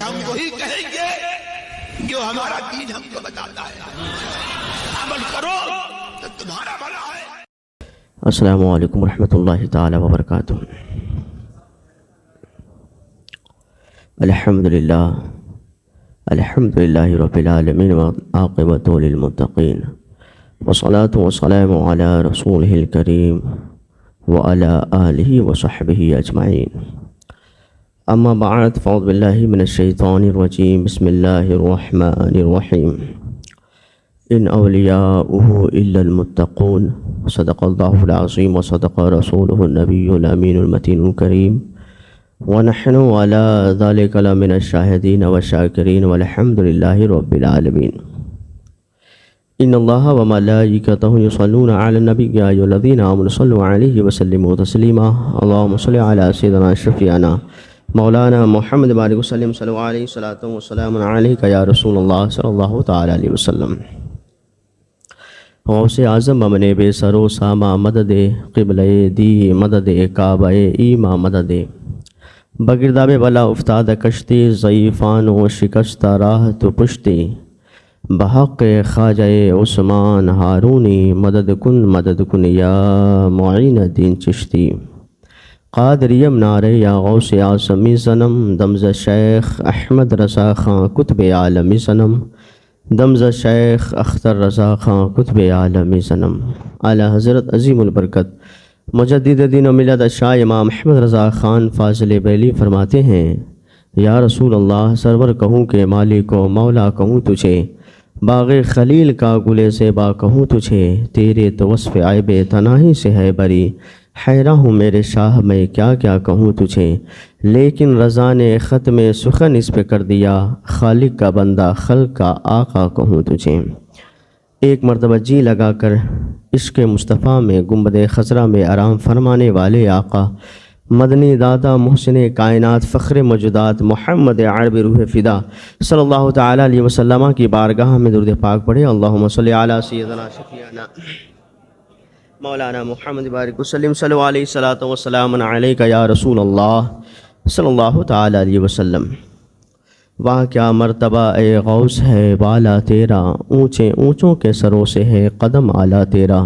ہم وہی کہیں گے جو ہمارا دین ہم کو بتاتا ہے، عمل کرو تو تمہارا بھلا ہے۔ السلام علیکم ورحمۃ اللہ تعالی وبرکاتہ۔ الحمدللہ رب العالمین والعاقبۃ للمتقین، والصلاة والسلام علی رسولہ الکریم وعلی آلہ وصحبہ اجمعین۔ اما بعد فاعوذ باللہ من الشیطان الرجیم، بسم اللہ الرحمن الرحیم۔ ان اولیاؤہ الا المتقون، صدق اللہ العظیم وصدق رسولہ النبی الامین المتین الکریم، ونحن علی ذلک لمن الشاہدین والشاکرین والحمد للہ رب العالمین۔ ان اللہ وملائکتہ یصلون علی النبی یا ایھا الذین آمنوا صلوا علیہ وسلموا تسلیما، اللہم صل علی سیدنا شفیعنا مولانا محمد بارک وسلم، صلو علیہ صلاۃ وسلام علیک یا رسول اللہ صلی اللہ تعالی علیہ وسلم۔ غوث اعظم ممن بے سر و سامہ مدد قبلہ دی، مدد کعبہ ایما مدد بگرداب بلا افتاد کشتی، ضعیفان و شکستہ راہ تو پشتی، بحق خواجہ عثمان ہارونی، مدد کن یا معین الدین چشتی۔ قادریم نعرے یا غوث اعظمی صنم، دمز شیخ احمد رضا خان کتب عالمی صنم، دمز شیخ اختر رضا خان کتب عالمی صنم۔ اعلیٰ حضرت عظیم البرکت مجدد دین و ملت شاہ امام احمد رضا خان فاضل بیلی فرماتے ہیں، یا رسول اللہ، سرور کہوں کہ مالک و مولا کہوں تجھے، باغ خلیل کا گلے زیبا کہوں تجھے، تیرے تو وصف عیب تناہی سے ہے بری، حیران ہوں میرے شاہ میں کیا کیا کہوں تجھے، لیکن رضا نے ختم سخن اس پہ کر دیا، خالق کا بندہ خلق کا آقا کہوں تجھے۔ ایک مرتبہ جی لگا کر عشق مصطفیٰ میں گنبد خضرا میں آرام فرمانے والے آقا، مدنی دادا محسن کائنات فخر موجودات محمد عربی روح فدا صلی اللہ تعالی علیہ وسلم کی بارگاہ میں درود پاک پڑھے۔ اللہم صلی علی سیدنا شفیعنا مولانا محمد بارک وسلم، صلی علیہ صلاۃ وسلام علیک یا رسول اللہ صلی اللہ تعالی علیہ وسلم۔ وہاں کیا مرتبہ اے غوث ہے بالا تیرا، اونچے اونچوں کے سروں سے ہے قدم اعلیٰ تیرا،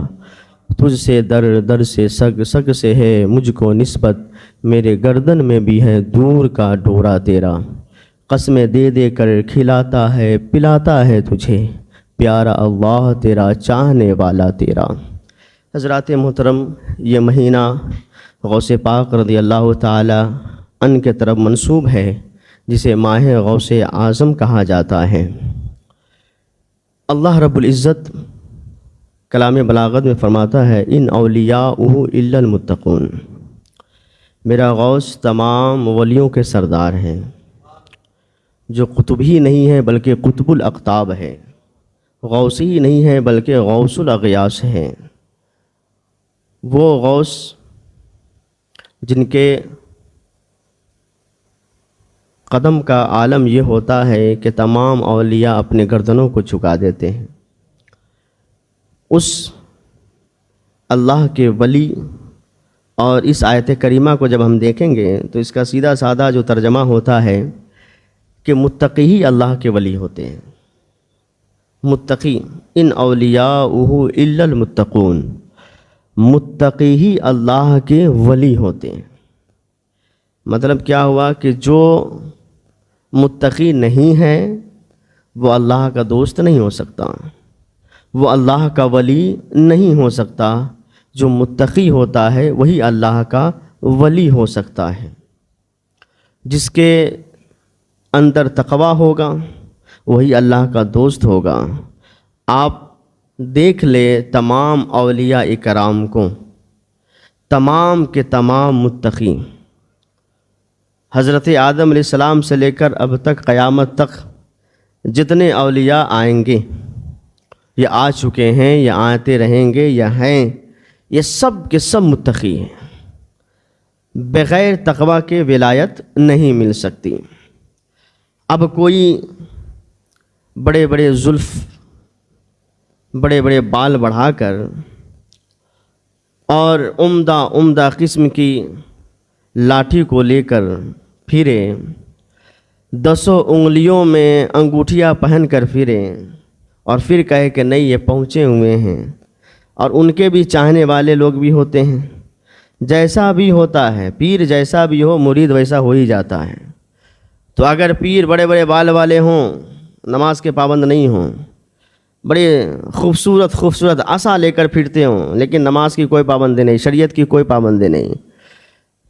تجھ سے در در سے سگ سگ سے ہے مجھ کو نسبت، میرے گردن میں بھی ہے دور کا ڈورا تیرا، قسمیں دے دے کر کھلاتا ہے پلاتا ہے تجھے، پیارا اللہ تیرا چاہنے والا تیرا۔ حضرات محترم، یہ مہینہ غوث پاک رضی اللہ تعالی عنہ کے طرف منسوب ہے، جسے ماہ غوث اعظم کہا جاتا ہے۔ اللہ رب العزت کلام بلاغت میں فرماتا ہے، ان اولیاؤہ الا المتقون، میرا غوث تمام ولیوں کے سردار ہیں، جو قطب ہی نہیں ہے بلکہ قطب الاقطاب ہے، غوث ہی نہیں ہے بلکہ غوث الاغیاث ہیں۔ وہ غوث جن کے قدم کا عالم یہ ہوتا ہے کہ تمام اولیاء اپنے گردنوں کو جھکا دیتے ہیں۔ اس اللہ کے ولی، اور اس آیت کریمہ کو جب ہم دیکھیں گے تو اس کا سیدھا سادہ جو ترجمہ ہوتا ہے کہ متقی ہی اللہ کے ولی ہوتے ہیں۔ متقی، ان اولیاؤہ الا المتقون، متقی ہی اللہ کے ولی ہوتے ہیں۔ مطلب کیا ہوا کہ جو متقی نہیں ہے وہ اللہ کا دوست نہیں ہو سکتا، وہ اللہ کا ولی نہیں ہو سکتا، جو متقی ہوتا ہے وہی اللہ کا ولی ہو سکتا ہے۔ جس کے اندر تقویٰ ہوگا وہی اللہ کا دوست ہوگا۔ آپ دیکھ لے تمام اولیاء اکرام کو، تمام کے تمام متقی، حضرت آدم علیہ السلام سے لے کر اب تک قیامت تک جتنے اولیاء آئیں گے یا آ چکے ہیں یا آتے رہیں گے یا ہیں، یہ سب کے سب متقی ہیں، بغیر تقویٰ کے ولایت نہیں مل سکتی۔ اب کوئی بڑے بڑے زلف، بڑے بڑے بال بڑھا کر اور عمدہ قسم کی لاٹھی کو لے کر پھرے، 10 انگلیوں میں انگوٹھیاں پہن کر پھریں اور پھر کہے کہ نہیں یہ پہنچے ہوئے ہیں، اور ان کے بھی چاہنے والے لوگ بھی ہوتے ہیں۔ جیسا بھی ہوتا ہے، پیر جیسا بھی ہو مرید ویسا ہو ہی جاتا ہے۔ تو اگر پیر بڑے بڑے بال والے ہوں، نماز کے پابند نہیں ہوں، بڑے خوبصورت عصا لے کر پھرتے ہوں، لیکن نماز کی کوئی پابندی نہیں، شریعت کی کوئی پابندی نہیں،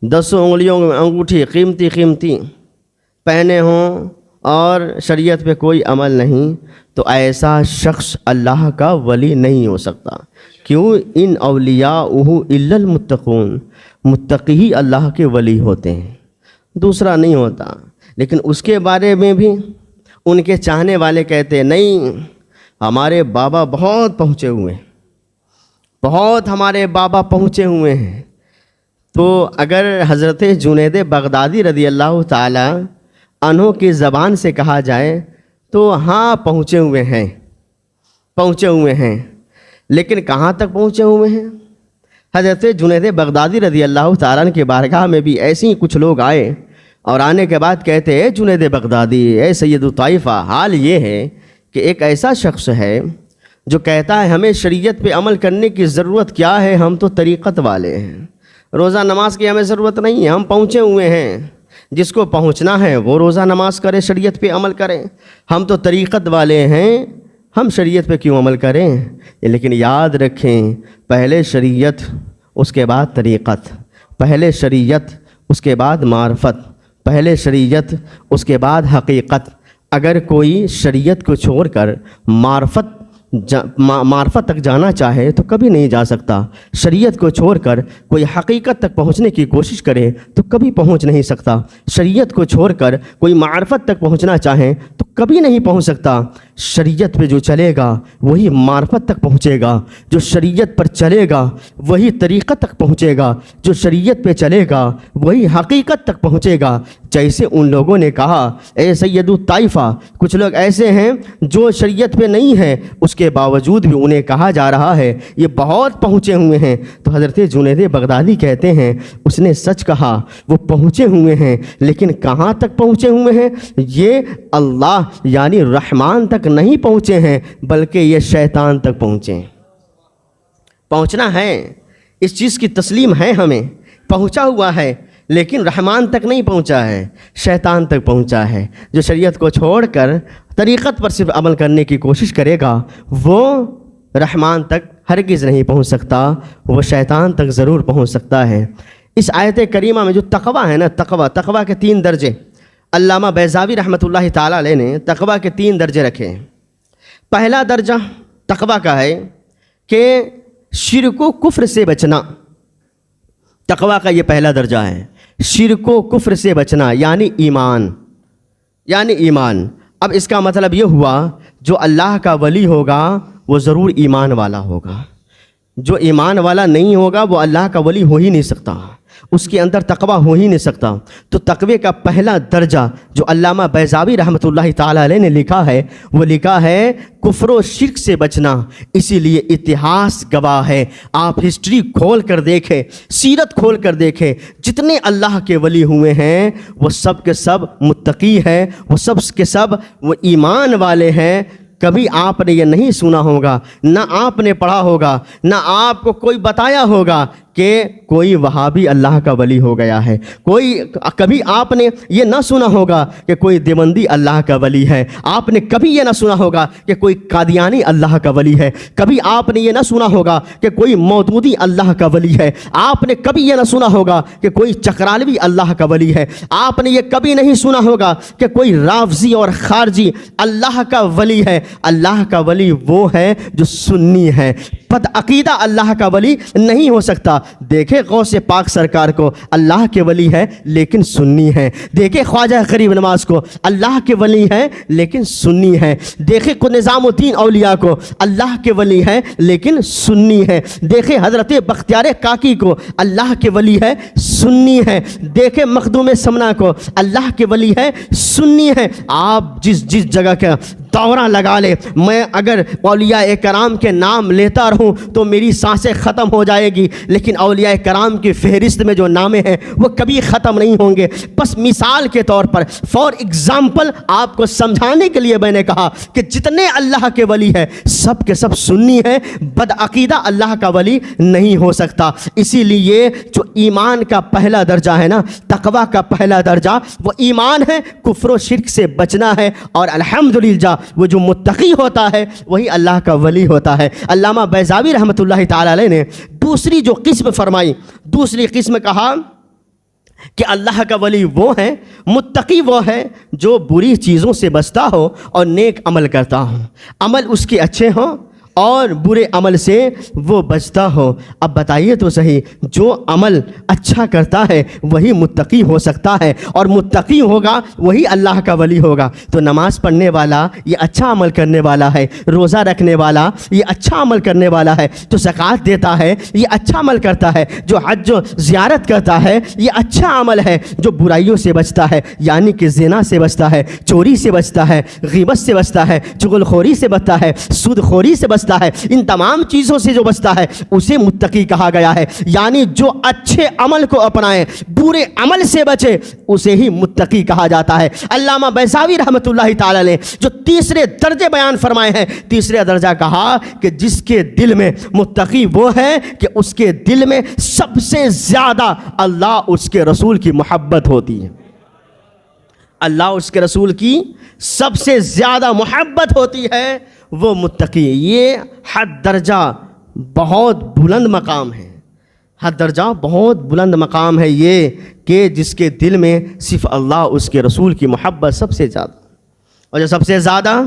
10 انگلیوں میں انگوٹھی قیمتی پہنے ہوں اور شریعت پہ کوئی عمل نہیں، تو ایسا شخص اللہ کا ولی نہیں ہو سکتا۔ کیوں؟ ان اولیاءہ الا المتقون، متقی ہی اللہ کے ولی ہوتے ہیں، دوسرا نہیں ہوتا۔ لیکن اس کے بارے میں بھی ان کے چاہنے والے کہتے ہیں نہیں، ہمارے بابا بہت پہنچے ہوئے ہیں، بہت ہمارے بابا پہنچے ہوئے ہیں۔ تو اگر حضرت جنید بغدادی رضی اللہ تعالی عنہ کی زبان سے کہا جائے تو ہاں پہنچے ہوئے ہیں، لیکن کہاں تک پہنچے ہوئے ہیں؟ حضرت جنید بغدادی رضی اللہ تعالیٰ عنہ کی بارگاہ میں بھی ایسے ہی کچھ لوگ آئے، اور آنے کے بعد کہتے اے جنید بغدادی، اے سید الطائفہ، حال یہ ہے کہ ایک ایسا شخص ہے جو کہتا ہے ہمیں شریعت پہ عمل کرنے کی ضرورت کیا ہے، ہم تو طریقت والے ہیں، روزہ نماز کی ہمیں ضرورت نہیں ہے، ہم پہنچے ہوئے ہیں، جس کو پہنچنا ہے وہ روزہ نماز کرے، شریعت پہ عمل کرے، ہم تو طریقت والے ہیں، ہم شریعت پہ کیوں عمل کریں؟ لیکن یاد رکھیں، پہلے شریعت اس کے بعد طریقت، پہلے شریعت اس کے بعد معرفت، پہلے شریعت اس کے بعد حقیقت۔ اگر کوئی شریعت کو چھوڑ کر معرفت تک جانا چاہے تو کبھی نہیں جا سکتا، شریعت کو چھوڑ کر کوئی حقیقت تک پہنچنے کی کوشش کرے تو کبھی پہنچ نہیں سکتا، شریعت کو چھوڑ کر کوئی معرفت تک پہنچنا چاہے تو کبھی نہیں پہنچ سکتا۔ شریعت پہ جو چلے گا وہی معرفت تک پہنچے گا، جو شریعت پر چلے گا وہی طریقت تک پہنچے گا، جو شریعت پہ چلے گا وہی حقیقت تک پہنچے گا۔ جیسے ان لوگوں نے کہا اے سید الطائفہ، کچھ لوگ ایسے ہیں جو شریعت پہ نہیں ہیں، اس کے باوجود بھی انہیں کہا جا رہا ہے یہ بہت پہنچے ہوئے ہیں، تو حضرت جنید بغدادی کہتے ہیں اس نے سچ کہا، وہ پہنچے ہوئے ہیں، لیکن کہاں تک پہنچے ہوئے ہیں؟ یہ اللہ یعنی رحمان تک نہیں پہنچے ہیں، بلکہ یہ شیطان تک پہنچے ہیں۔ پہنچنا ہے، اس چیز کی تسلیم ہے، ہمیں پہنچا ہوا ہے، لیکن رحمان تک نہیں پہنچا ہے، شیطان تک پہنچا ہے۔ جو شریعت کو چھوڑ کر طریقت پر صرف عمل کرنے کی کوشش کرے گا وہ رحمان تک ہرگز نہیں پہنچ سکتا، وہ شیطان تک ضرور پہنچ سکتا ہے۔ اس آیت کریمہ میں جو تقویٰ ہے نا، تقویٰ کے 3 درجے، علامہ بیضاوی رحمۃ اللہ تعالیٰ علیہ نے تقویٰ کے 3 درجے رکھے ہیں۔ پہلا درجہ تقویٰ کا ہے کہ شرک و کفر سے بچنا، تقویٰ کا یہ پہلا درجہ ہے، شرک و کفر سے بچنا یعنی ایمان۔ اب اس کا مطلب یہ ہوا جو اللہ کا ولی ہوگا وہ ضرور ایمان والا ہوگا، جو ایمان والا نہیں ہوگا وہ اللہ کا ولی ہو ہی نہیں سکتا، اس کے اندر تقویٰ ہو ہی نہیں سکتا۔ تو تقوی کا پہلا درجہ جو علامہ بیضاوی رحمۃ اللہ تعالیٰ علیہ نے لکھا ہے، وہ لکھا ہے کفر و شرک سے بچنا۔ اسی لیے اتہاس گواہ ہے، آپ ہسٹری کھول کر دیکھیں، سیرت کھول کر دیکھیں، جتنے اللہ کے ولی ہوئے ہیں وہ سب کے سب متقی ہیں، وہ سب کے سب وہ ایمان والے ہیں۔ کبھی آپ نے یہ نہیں سنا ہوگا، نہ آپ نے پڑھا ہوگا، نہ آپ کو کوئی بتایا ہوگا کہ کوئی وہابی اللہ کا ولی ہو گیا ہے، کبھی آپ نے یہ نہ سنا ہوگا کہ کوئی دیوبندی اللہ کا ولی ہے، آپ نے کبھی یہ نہ سنا ہوگا کہ کوئی قادیانی اللہ کا ولی ہے، کبھی آپ نے یہ نہ سنا ہوگا کہ کوئی مودودی اللہ کا ولی ہے، آپ نے کبھی یہ نہ سنا ہوگا کہ کوئی چکرالوی اللہ کا ولی ہے، آپ نے یہ کبھی نہیں سنا ہوگا کہ کوئی رافضی اور خارجی اللہ کا ولی ہے۔ اللہ کا ولی وہ ہے جو سنی ہے، بد عقیدہ اللہ کا ولی نہیں ہو سکتا۔ دیکھیں غوث پاک سرکار کو، اللہ کے ولی ہے لیکن سنی ہے۔ دیکھیں خواجہ غریب نواز کو، اللہ کے ولی ہے لیکن سنی ہے۔ دیکھیں نظام الدین اولیاء کو، اللہ کے ولی ہے لیکن سنی ہے۔ دیکھیں حضرت بختیار کاکی کو، اللہ کے ولی ہے سنی ہے۔ دیکھیں مخدوم سمنا کو، اللہ کے ولی ہے سنی ہے۔ آپ جس جگہ کا دورہ لگا لے، میں اگر اولیاء کرام کے نام لیتا رہوں تو میری سانسیں ختم ہو جائے گی، لیکن اولیاء کرام کی فہرست میں جو نام ہیں وہ کبھی ختم نہیں ہوں گے۔ بس مثال کے طور پر، فار ایگزامپل، آپ کو سمجھانے کے لیے میں نے کہا کہ جتنے اللہ کے ولی ہیں سب کے سب سنی ہیں، بدعقیدہ اللہ کا ولی نہیں ہو سکتا۔ اسی لیے جو ایمان کا پہلا درجہ ہے نا، تقویٰ کا پہلا درجہ وہ ایمان ہے، کفر و شرک سے بچنا ہے، اور الحمدللہ وہ جو متقی ہوتا ہے وہی اللہ کا ولی ہوتا ہے۔ علامہ بیضاوی رحمۃ اللہ تعالی علیہ نے دوسری جو قسم فرمائی، دوسری قسم کہا کہ اللہ کا ولی وہ ہے، متقی وہ ہے جو بری چیزوں سے بچتا ہو اور نیک عمل کرتا ہو، عمل اس کے اچھے ہوں اور برے عمل سے وہ بچتا ہو۔ اب بتائیے تو صحیح، جو عمل اچھا کرتا ہے وہی متقی ہو سکتا ہے، اور متقی ہوگا وہی اللہ کا ولی ہوگا۔ تو نماز پڑھنے والا یہ اچھا عمل کرنے والا ہے، روزہ رکھنے والا یہ اچھا عمل کرنے والا ہے، جو زکوٰۃ دیتا ہے یہ اچھا عمل کرتا ہے، جو حج و زیارت کرتا ہے یہ اچھا عمل ہے، جو برائیوں سے بچتا ہے یعنی کہ زنا سے بچتا ہے، چوری سے بچتا ہے، غیبت سے بچتا ہے، چغل خوری سے بچتا ہے، سود خوری سے بچتا ہے، ان تمام چیزوں سے جو بچتا ہے اسے متقی کہا گیا ہے۔ یعنی جو اچھے عمل کو اپنائے، برے عمل سے بچے، اسے ہی متقی کہا جاتا ہے۔ علامہ بیضاوی رحمۃ اللہ تعالی نے جو تیسرے درجے بیان فرمائے ہیں، تیسرے درجہ کہا کہ جس کے دل میں، متقی وہ ہے کہ اس کے دل میں سب سے زیادہ اللہ اس کے رسول کی محبت ہوتی ہے، اللہ اس کے رسول کی سب سے زیادہ محبت ہوتی ہے، وہ متقی۔ یہ حد درجہ بہت بلند مقام ہے، حد درجہ بہت بلند مقام ہے یہ، کہ جس کے دل میں صرف اللہ اس کے رسول کی محبت سب سے زیادہ، اور جو سب سے زیادہ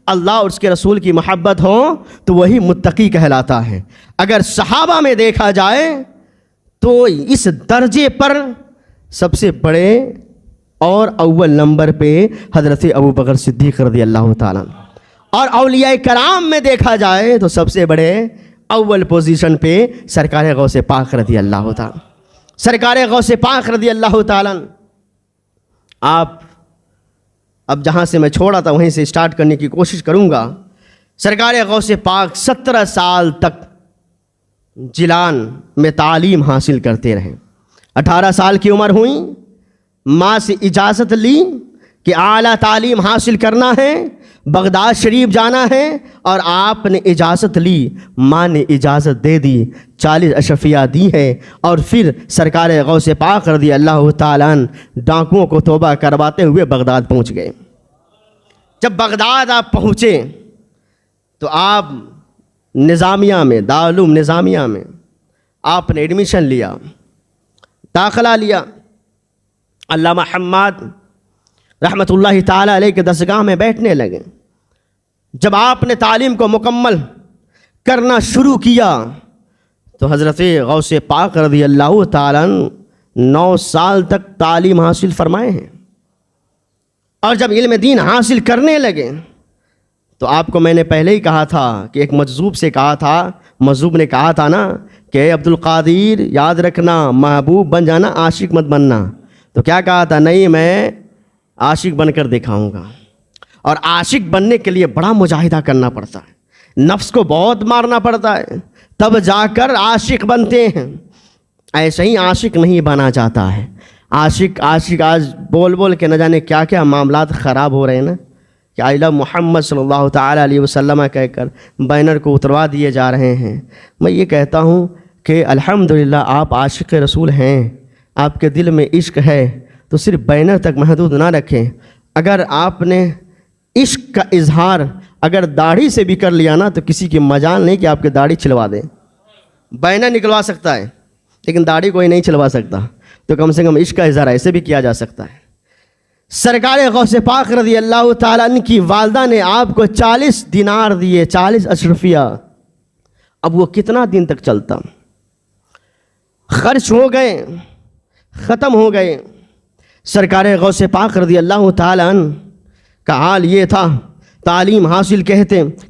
اللہ اور اس کے رسول کی محبت ہو تو وہی متقی کہلاتا ہے۔ اگر صحابہ میں دیکھا جائے تو اس درجے پر سب سے بڑے اور اول نمبر پہ حضرت ابوبکر صدیق رضی اللہ تعالیٰ، اور اولیاء کرام میں دیکھا جائے تو سب سے بڑے اول پوزیشن پہ سرکار غوث پاک رضی اللہ تعالیٰ، سرکار غوث پاک رضی اللہ تعالیٰ۔ آپ اب جہاں سے میں چھوڑا تھا وہیں سے سٹارٹ کرنے کی کوشش کروں گا۔ سرکار غوث پاک 17 سال تک جیلان میں تعلیم حاصل کرتے رہے۔ 18 سال کی عمر ہوئی، ماں سے اجازت لی کہ اعلیٰ تعلیم حاصل کرنا ہے، بغداد شریف جانا ہے، اور آپ نے اجازت لی، ماں نے اجازت دے دی، 40 اشرفیہ دی ہے، اور پھر سرکار غوث پاک رضی اللہ تعالیٰ ڈاکوؤں کو توبہ کرواتے ہوئے بغداد پہنچ گئے۔ جب بغداد آپ پہنچے تو آپ نظامیہ میں، دارالعلوم نظامیہ میں آپ نے ایڈمیشن لیا، داخلہ لیا۔ علامہ حماد رحمۃ اللہ تعالیٰ علیہ کے درسگاہ میں بیٹھنے لگے۔ جب آپ نے تعلیم کو مکمل کرنا شروع کیا تو حضرت غوث پاک رضی اللہ تعالیٰ 9 سال تک تعلیم حاصل فرمائے ہیں، اور جب علم دین حاصل کرنے لگے تو آپ کو میں نے پہلے ہی کہا تھا کہ ایک مجذوب سے کہا تھا، مجذوب نے کہا تھا نا کہ اے عبد القادر یاد رکھنا، محبوب بن جانا، عاشق مت بننا۔ تو کیا کہا تھا؟ نہیں، میں عاشق بن کر دکھاؤں گا۔ اور عاشق بننے کے لیے بڑا مجاہدہ کرنا پڑتا ہے، نفس کو بہت مارنا پڑتا ہے، تب جا کر عاشق بنتے ہیں۔ ایسے ہی عاشق نہیں بنا جاتا ہے۔ عاشق آج بول بول کے نہ جانے کیا کیا معاملات خراب ہو رہے ہیں نا، کہ آئی لو محمد صلی اللہ تعالیٰ علیہ وسلم کہہ کر بینر کو اتروا دیے جا رہے ہیں۔ میں یہ کہتا ہوں کہ الحمدللہ آپ عاشق رسول ہیں، آپ کے دل میں عشق ہے تو صرف بینر تک محدود نہ رکھیں۔ اگر آپ نے عشق کا اظہار اگر داڑھی سے بھی کر لیا نا تو کسی کی مجال نہیں کہ آپ کی داڑھی چھلوا دیں۔ بینر نکلوا سکتا ہے لیکن داڑھی کوئی نہیں چھلوا سکتا، تو کم سے کم عشق کا اظہار ایسے بھی کیا جا سکتا ہے۔ سرکار غوث پاک رضی اللہ تعالیٰ عنہ کی والدہ نے آپ کو 40 دینار دیے، 40 اشرفیہ۔ اب وہ کتنا دن تک چلتا؟ خرچ ہو گئے، ختم ہو گئے۔ سرکار غوث پاک رضی اللہ تعالیٰ عنہ کا حال یہ تھا، تعلیم حاصل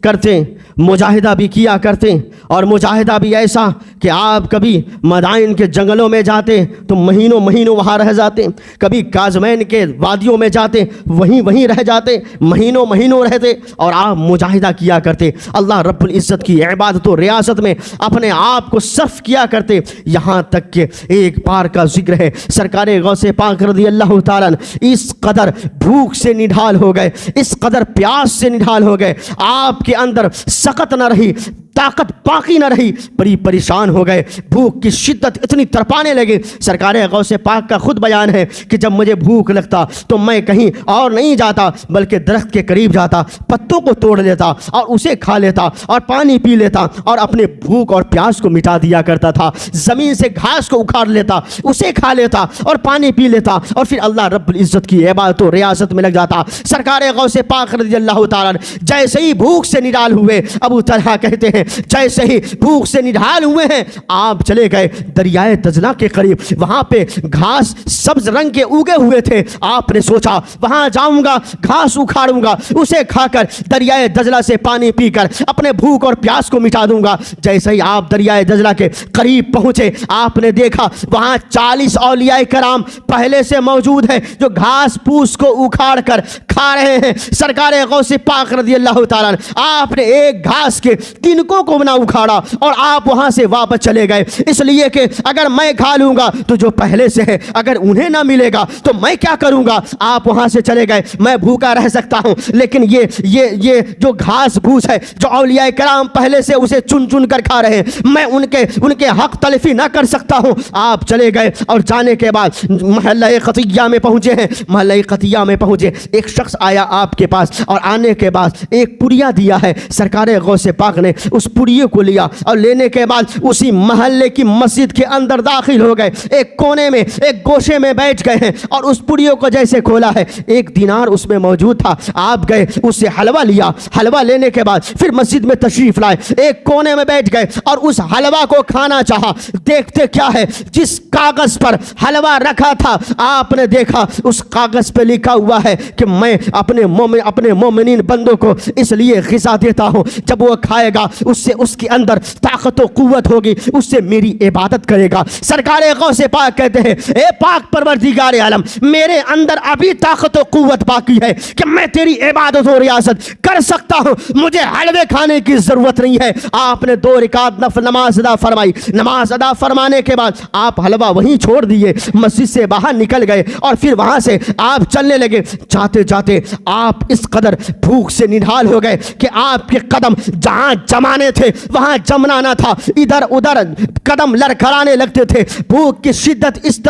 کرتے مجاہدہ بھی کیا کرتے، اور مجاہدہ بھی ایسا کہ آپ کبھی مدائن کے جنگلوں میں جاتے تو مہینوں مہینوں وہاں رہ جاتے، کبھی کاظمین کے وادیوں میں جاتے وہیں رہ جاتے، مہینوں مہینوں رہتے، اور آپ مجاہدہ کیا کرتے، اللہ رب العزت کی عبادت و ریاست میں اپنے آپ کو صرف کیا کرتے۔ یہاں تک کہ ایک بار کا ذکر ہے، سرکار غوث پاک رضی اللہ تعالیٰ اس قدر بھوک سے نڈھال ہو گئے، اس قدر پیاس سے نڈھال ہو گئے، آپ کے اندر سخت نہ رہی، طاقت باقی نہ رہی، بڑی پریشان ہو گئے، بھوک کی شدت اتنی تڑپانے لگے۔ سرکار غوث پاک کا خود بیان ہے کہ جب مجھے بھوک لگتا تو میں کہیں اور نہیں جاتا بلکہ درخت کے قریب جاتا، پتوں کو توڑ لیتا اور اسے کھا لیتا اور پانی پی لیتا اور اپنے بھوک اور پیاس کو مٹا دیا کرتا تھا۔ زمین سے گھاس کو اکھاڑ لیتا، اسے کھا لیتا اور پانی پی لیتا، اور پھر اللہ رب العزت کی عبادت و ریاست میں لگ جاتا۔ سرکار غوث پاک رضی اللہ تعالیٰ جیسے ہی بھوک سے نڈال ہوئے، ابو طلحہ کہتے ہیں جیسے ہی بھوک سے نڈال ہوئے ہیں آپ چلے گئے دریائے دجلہ کے قریب، وہاں پہ گھاس سبز رنگ کے اگے ہوئے تھے، آپ نے سوچا وہاں جاؤں گا، گھاس اکھاڑوں گا، اسے کھا کر دریائے دجلہ سے پانی پی کر اپنے بھوک اور پیاس کو مٹا دوں گا۔ جیسے ہی آپ دریائے دجلہ کے قریب پہنچے آپ نے دیکھا وہاں 40 اولیاء کرام پہلے سے موجود ہیں جو گھاس پوس کو اکھاڑ کر کھا رہے ہیں۔ سرکار غوث پاک رضی اللہ تعالیٰ آپ نے ایک گھاس کے تنکوں کو نہ اکھاڑا اور آپ وہاں سے واپس چلے گئے، اس لیے کہ اگر میں کھا لوں گا تو جو پہلے سے ہے اگر انہیں نہ ملے گا تو میں کیا کروں گا۔ آپ وہاں سے چلے گئے، میں بھوکا رہ سکتا ہوں لیکن یہ جو گھاس بھوس ہے جو اولیاء کرام پہلے سے اسے چن چن کر کھا رہے ہیں، میں ان کے حق تلفی نہ کر سکتا ہوں۔ آپ چلے گئے اور جانے کے بعد محلہ قطیہ میں پہنچے ہیں، محلہ قطیہ میں پہنچے، ایک شخص آیا آپ کے پاس اور آنے کے بعد ایک پڑیا دیا ہے۔ سرکار غوث پاک نے اس پڑیے کو لیا اور لینے کے بعد اسی محلے کی مسجد کے اندر داخل ہو گئے، ایک کونے میں ایک گوشے میں بیٹھ گئے ہیں اور اس پڑیوں کو جیسے کھولا ہے 1 دینار اس میں موجود تھا، آپ گئے اس سے حلوہ لیا، حلوہ لینے کے بعد پھر مسجد میں تشریف لائے، ایک کونے میں بیٹھ گئے اور اس حلوہ کو کھانا چاہا۔ دیکھتے کیا ہے، جس کاغذ پر حلوہ رکھا تھا آپ نے دیکھا اس کاغذ پہ لکھا ہوا ہے کہ میں اپنے مومنین بندوں کو اس لیے غذا دیتا ہوں جب وہ کھائے گا اس سے اس کے اندر طاقت و قوت ہوگی، اس سے میری عبادت کرے گا۔ سرکار غوث پاک کہتے ہیں اے پاک پروردگار عالم، میرے اندر ابھی طاقت و قوت باقی ہے کہ میں تیری عبادت و ریاست کر سکتا ہوں، مجھے حلوے کھانے کی ضرورت نہیں ہے۔ آپ نے 2 رکعت نفل نماز ادا فرمائی، نماز ادا فرمانے کے بعد آپ حلوہ وہیں چھوڑ دیے، مسجد سے باہر نکل گئے اور پھر وہاں سے آپ چلنے لگے۔ جاتے جاتے آپ اس قدر بھوک سے نڈھال ہو گئے کہ آپ کے قدم جہاں جمانے تھے وہاں جمنا نہ تھا، ادھر ادھر قدم لڑکھڑانے لگتے تھے۔ بھوک کی شدت اس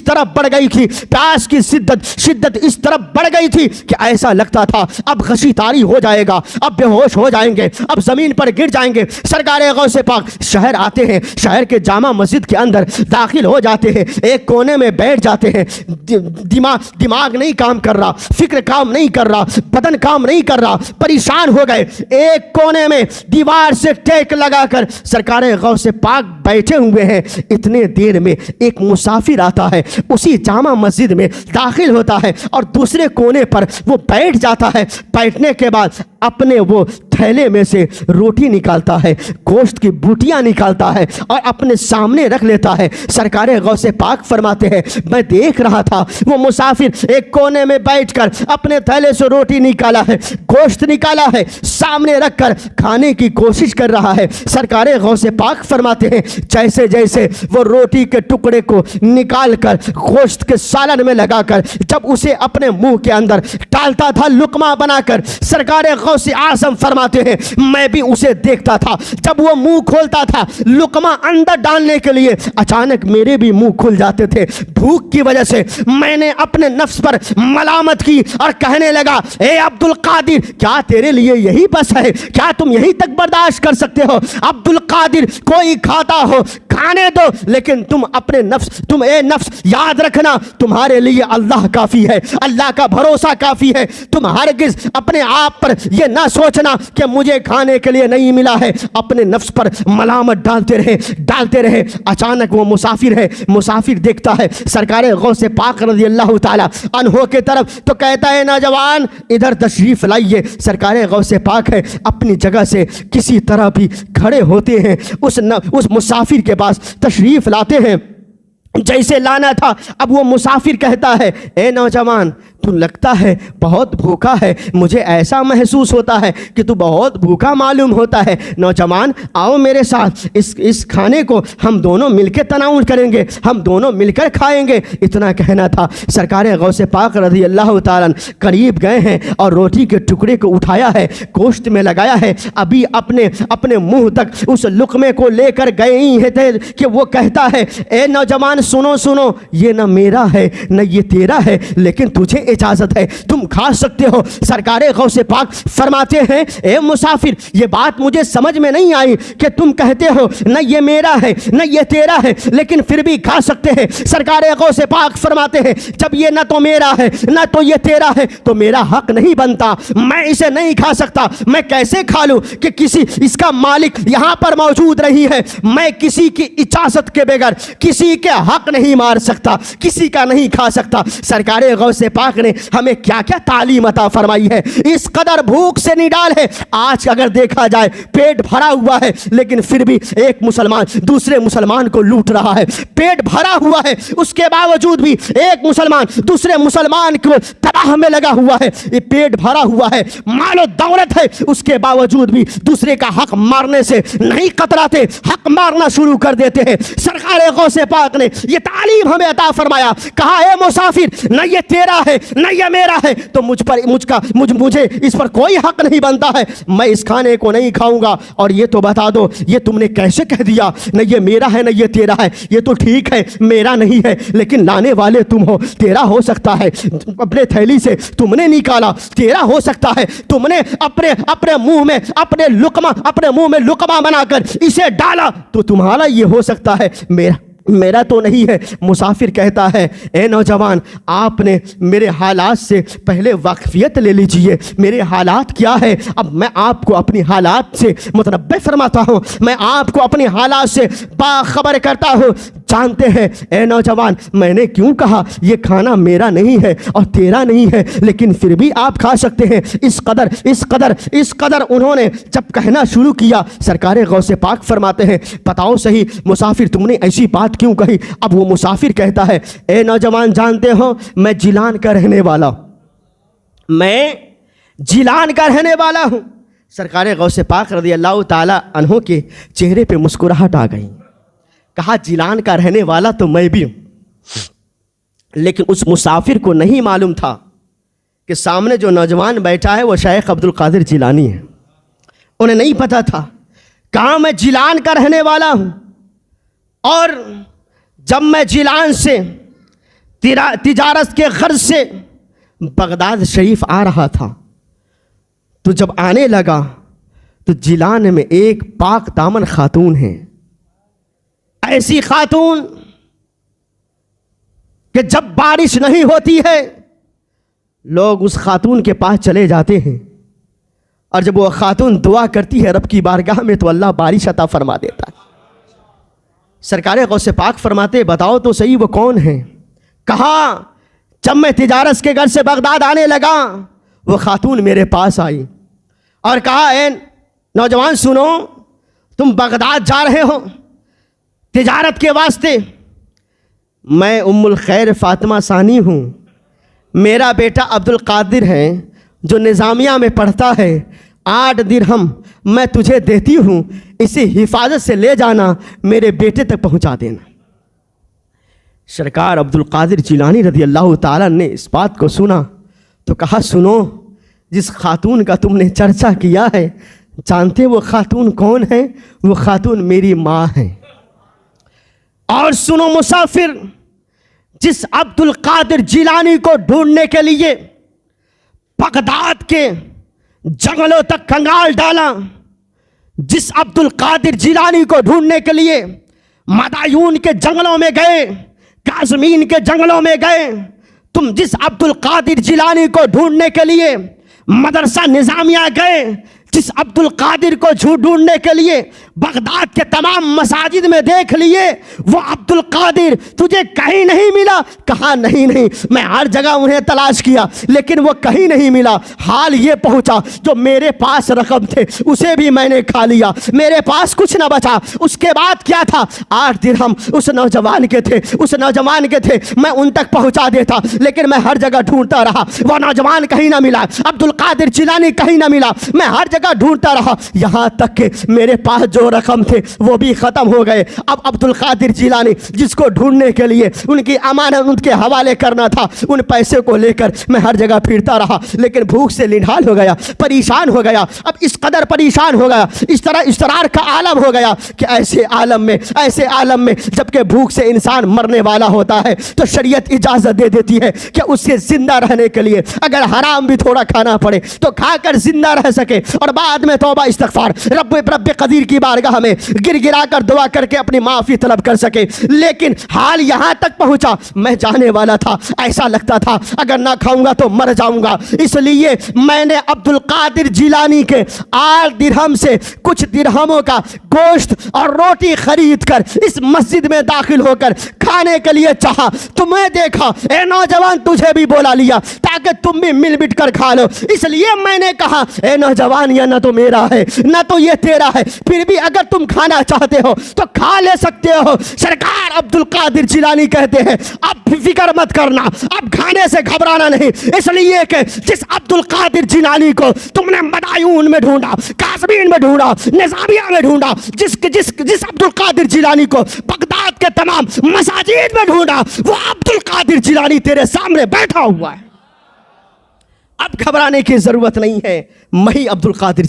طرف بڑھ گئی تھی، پیاس کی شدت اس طرف بڑھ گئی تھی کہ ایسا لگتا تھا اب غشی طاری ہو جائے گا، اب بے ہوش ہو جائیں گے، اب زمین پر گر جائیں گے۔ سرکار غوث پاک شہر آتے ہیں، شہر کے جامع مسجد کے اندر داخل ہو جاتے ہیں، ایک کونے میں بیٹھ جاتے ہیں، دماغ نہیں کام کر رہا، فکر کام نہیں کر رہا، بدن کام نہیں کر رہا، پریشان ہو گئے۔ ایک کونے میں دیوار سے ٹیک لگا کر سرکار غوث پاک بیٹھے ہوئے ہیں۔ اتنے دیر میں ایک مسافر آتا ہے، اسی جامع مسجد میں داخل ہوتا ہے اور دوسرے کونے پر وہ بیٹھ جاتا ہے۔ بیٹھنے کے بعد اپنے وہ تھیلے میں سے روٹی نکالتا ہے، گوشت کی بوٹیاں نکالتا ہے اور اپنے سامنے رکھ لیتا ہے۔ سرکار غوث پاک فرماتے ہیں میں دیکھ رہا تھا وہ مسافر ایک کونے میں بیٹھ کر اپنے تھیلے سے روٹی نکالا ہے، گوشت نکالا ہے، سامنے رکھ کر کھانے کی کوشش کر رہا ہے۔ سرکار غوث پاک فرماتے ہیں جیسے جیسے وہ روٹی کے ٹکڑے کو نکال کر گوشت کے سالن میں لگا کر جب اسے اپنے منہ کے اندر ڈالتا تھا لقمہ بنا کر، سرکار غوث اعظم فرماتے ہیں میں بھی اسے دیکھتا تھا، جب وہ منہ کھولتا تھا لقمہ اندر ڈالنے کے لیے اچانک میرے بھی منہ کھل جاتے تھے۔ بھوک کی وجہ سے میں نے اپنے نفس پر ملامت کی اور کہنے لگا اے عبد القادر کیا تیرے لیے یہی بس ہے، کیا تم یہی تک برداشت کر سکتے ہو؟ عبد القادر کوئی کھاتا ہو کھانے دو، لیکن تم اے نفس یاد رکھنا تمہارے لیے اللہ کافی ہے، اللہ کا بھروسہ کافی ہے۔ تم ہرگز اپنے آپ پر یہ نہ سوچنا کہ مجھے کھانے کے لیے نہیں ملا ہے، اپنے نفس پر ملامت ڈالتے رہے۔ اچانک وہ مسافر دیکھتا ہے سرکار غوث پاک رضی اللہ تعالی عنہ کے طرف، تو کہتا ہے نوجوان ادھر تشریف لائیے۔ سرکار غوث پاک ہے اپنی جگہ سے کسی طرح بھی کھڑے ہوتے ہیں، اس مسافر کے پاس تشریف لاتے ہیں جیسے لانا تھا۔ اب وہ مسافر کہتا ہے اے نوجوان تو لگتا ہے بہت بھوکا ہے، مجھے ایسا محسوس ہوتا ہے کہ تو بہت بھوکا معلوم ہوتا ہے۔ نوجوان آؤ میرے ساتھ، اس کھانے کو ہم دونوں مل کے تناول کریں گے، ہم دونوں مل کر کھائیں گے۔ اتنا کہنا تھا، سرکار غوث پاک رضی اللہ تعالیٰ قریب گئے ہیں اور روٹی کے ٹکڑے کو اٹھایا ہے، گوشت میں لگایا ہے، ابھی اپنے منہ تک اس لقمے کو لے کر گئے ہی تھے کہ وہ کہتا ہے اے نوجوان سنو، یہ نہ میرا ہے نہ یہ تیرا ہے، لیکن تجھے اجازت ہے، تم کھا سکتے ہو۔ سرکار غوث پاک فرماتے ہیں اے مسافر، یہ بات مجھے سمجھ میں نہیں آئی کہ تم کہتے ہو نہ یہ میرا ہے نہ یہ تیرا ہے، لیکن پھر بھی کھا سکتے ہیں۔ سرکار غوث پاک فرماتے ہیں جب یہ نہ تو میرا ہے نہ تو یہ تیرا ہے تو میرا حق نہیں بنتا، میں اسے نہیں کھا سکتا۔ میں کیسے کھا لوں کہ اس کا مالک یہاں پر موجود نہیں ہے؟ میں کسی کی اجازت کے بغیر کسی کے حق نہیں مار سکتا، کسی کا نہیں کھا سکتا۔ سرکار غوث پاک نے ہمیں کیا کیا تعلیم عطا فرمائی ہے، اس قدر بھوک سے نڈال ہے۔ آج اگر دیکھا جائے پیٹ بھرا ہوا ہے لیکن پھر بھی ایک مسلمان دوسرے مسلمان کو لوٹ رہا ہے، پیٹ بھرا ہوا ہے اس کے باوجود بھی ایک مسلمان دوسرے مسلمان کو تباہ میں لگا ہوا ہے، یہ پیٹ بھرا ہوا ہے، مال و دولت ہے، اس کے باوجود بھی دوسرے کا حق مارنے سے نہیں قطراتے، حق مارنا شروع کر دیتے ہیں۔ سرکار غوث پاک نے یہ تعلیم ہمیں عطا فرمایا، کہا اے مسافر نہ یہ تیرا ہے نہ یہ میرا ہے تو مجھے اس پر کوئی حق نہیں بنتا ہے، میں اس کھانے کو نہیں کھاؤں گا۔ اور یہ تو بتا دو یہ تم نے کیسے کہہ دیا نہ یہ میرا ہے نہ یہ تیرا ہے؟ یہ تو ٹھیک ہے میرا نہیں ہے لیکن لانے والے تم ہو، تیرا ہو سکتا ہے، اپنے تھیلی سے تم نے نکالا، تیرا ہو سکتا ہے، تم نے اپنے منہ میں لقمہ بنا کر اسے ڈالا تو تمہارا یہ ہو سکتا ہے، میرا تو نہیں ہے۔ مسافر کہتا ہے اے نوجوان آپ نے میرے حالات سے پہلے واقفیت لے لیجئے، میرے حالات کیا ہے، اب میں آپ کو اپنی حالات سے متنبع فرماتا ہوں، میں آپ کو اپنی حالات سے باخبر کرتا ہوں۔ جانتے ہیں اے نوجوان میں نے کیوں کہا یہ کھانا میرا نہیں ہے اور تیرا نہیں ہے، لیکن پھر بھی آپ کھا سکتے ہیں۔ اس قدر انہوں نے جب کہنا شروع کیا، سرکار غوث پاک فرماتے ہیں بتاؤ صحیح مسافر تم نے ایسی بات کیوں کہی؟ اب وہ مسافر کہتا ہے اے نوجوان جانتے ہو میں جیلان کا رہنے والا ہوں۔ سرکار غوث پاک رضی اللہ تعالی عنہ کے چہرے پہ مسکراہٹ آ گئی، کہا جیلان کا رہنے والا تو میں بھی ہوں، لیکن اس مسافر کو نہیں معلوم تھا کہ سامنے جو نوجوان بیٹھا ہے وہ شیخ عبد القادر جیلانی ہے۔ انہیں نہیں پتا تھا، کہا میں جیلان کا رہنے والا ہوں، اور جب میں جیلان سے تجارت کے غرض سے بغداد شریف آ رہا تھا تو جب آنے لگا تو جیلان میں ایک پاک دامن خاتون ہے، ایسی خاتون کہ جب بارش نہیں ہوتی ہے لوگ اس خاتون کے پاس چلے جاتے ہیں، اور جب وہ خاتون دعا کرتی ہے رب کی بارگاہ میں تو اللہ بارش عطا فرما دیتا ہے۔ سرکار غوث پاک فرماتے بتاؤ تو صحیح وہ کون ہے؟ کہا جب میں تجارت کے گھر سے بغداد آنے لگا وہ خاتون میرے پاس آئی اور کہا اے نوجوان سنو، تم بغداد جا رہے ہو تجارت کے واسطے، میں ام الخیر فاطمہ ثانی ہوں، میرا بیٹا عبد القادر ہے جو نظامیہ میں پڑھتا ہے، 8 درہم میں تجھے دیتی ہوں، اسے حفاظت سے لے جانا، میرے بیٹے تک پہنچا دینا۔ سرکار عبد القادر جیلانی رضی اللہ تعالیٰ نے اس بات کو سنا تو کہا سنو، جس خاتون کا تم نے چرچا کیا ہے جانتے وہ خاتون کون ہے؟ وہ خاتون میری ماں ہے۔ اور سنو مسافر، جس عبد القادر جیلانی کو ڈھونڈنے کے لیے بغداد کے جنگلوں تک کنگال ڈالا، جس عبد القادر جیلانی کو ڈھونڈنے کے لیے مدائون کے جنگلوں میں گئے، کاظمین کے جنگلوں میں گئے، تم جس عبد القادر جیلانی کو ڈھونڈنے کے لیے مدرسہ نظامیہ گئے، جس عبد القادر کو جھوٹ ڈھونڈنے کے لیے بغداد کے تمام مساجد میں دیکھ لیے، وہ عبد القادر تجھے کہیں نہیں ملا؟ کہا نہیں، میں ہر جگہ انہیں تلاش کیا لیکن وہ کہیں نہیں ملا۔ حال یہ پہنچا جو میرے پاس رقم تھے اسے بھی میں نے کھا لیا، میرے پاس کچھ نہ بچا۔ اس کے بعد کیا تھا؟ 8 درہم اس نوجوان کے تھے، میں ان تک پہنچا دیتا لیکن میں ہر جگہ ڈھونڈتا رہا، وہ نوجوان کہیں نہ ملا، عبد القادر جیلانی کہیں نہ ملا، میں ہر جگہ ڈھونڈتا رہا، یہاں تک کہ میرے پاس جو رقم تھے وہ بھی ختم ہو گئے۔ اب عبد القادر جیلانی جس کو ڈھونڈنے کے لیے ان کی امانت ان کے حوالے کرنا تھا، ان پیسے کو لے کر میں ہر جگہ پھرتا رہا لیکن بھوک سے نڈھال ہو گیا، پریشان ہو گیا۔ اب اس قدر پریشان ہو گیا، اس طرح اضطرار کا عالم ہو گیا کہ ایسے عالم میں جبکہ بھوک سے انسان مرنے والا ہوتا ہے تو شریعت اجازت دے دیتی ہے کہ اس سے زندہ رہنے کے لیے اگر حرام بھی تھوڑا کھانا پڑے تو کھا کر زندہ رہ سکے، اور بعد میں توبہ استغفار رب قدیر کی بارگاہ میں گر گرا کر دعا کر کے اپنی معافی طلب کر سکے۔ لیکن حال یہاں تک پہنچا، میں جانے والا تھا، ایسا لگتا تھا اگر نہ کھاؤں گا تو مر جاؤں گا، اس لیے میں نے عبد القادر جیلانی کے 8 درہم سے کچھ درہموں کا گوشت اور روٹی خرید کر اس مسجد میں داخل ہو کر کھانے کے لیے چاہا تو میں دیکھا اے نوجوان تجھے بھی بولا لیا تاکہ تم بھی مل بٹ کر کھا لو، اس لیے میں نے کہا اے نوجوان یہ نہ تو میرا ہے نہ تو یہ تیرا ہے، پھر بھی اگر تم کھانا چاہتے ہو تو کھا لے سکتے ہو۔ سرکار عبد القادر جیلانی کہتے ہیں اب فکر مت کرنا، اب کھانے سے گھبرانا نہیں، اس لیے کہ جس عبد القادر جیلانی کو تم نے مدائون میں ڈھونڈا، قاسمین میں ڈھونڈا، نظامیہ میں ڈھونڈا، جس عبد القادر جیلانی کو بغداد کے تمام مساجد میں ڈھونڈا، وہ عبد القادر جیلانی تیرے سامنے بیٹھا ہوا ہے۔ اب گھبرانے کی ضرورت نہیں ہے، میں ہی عبد القادر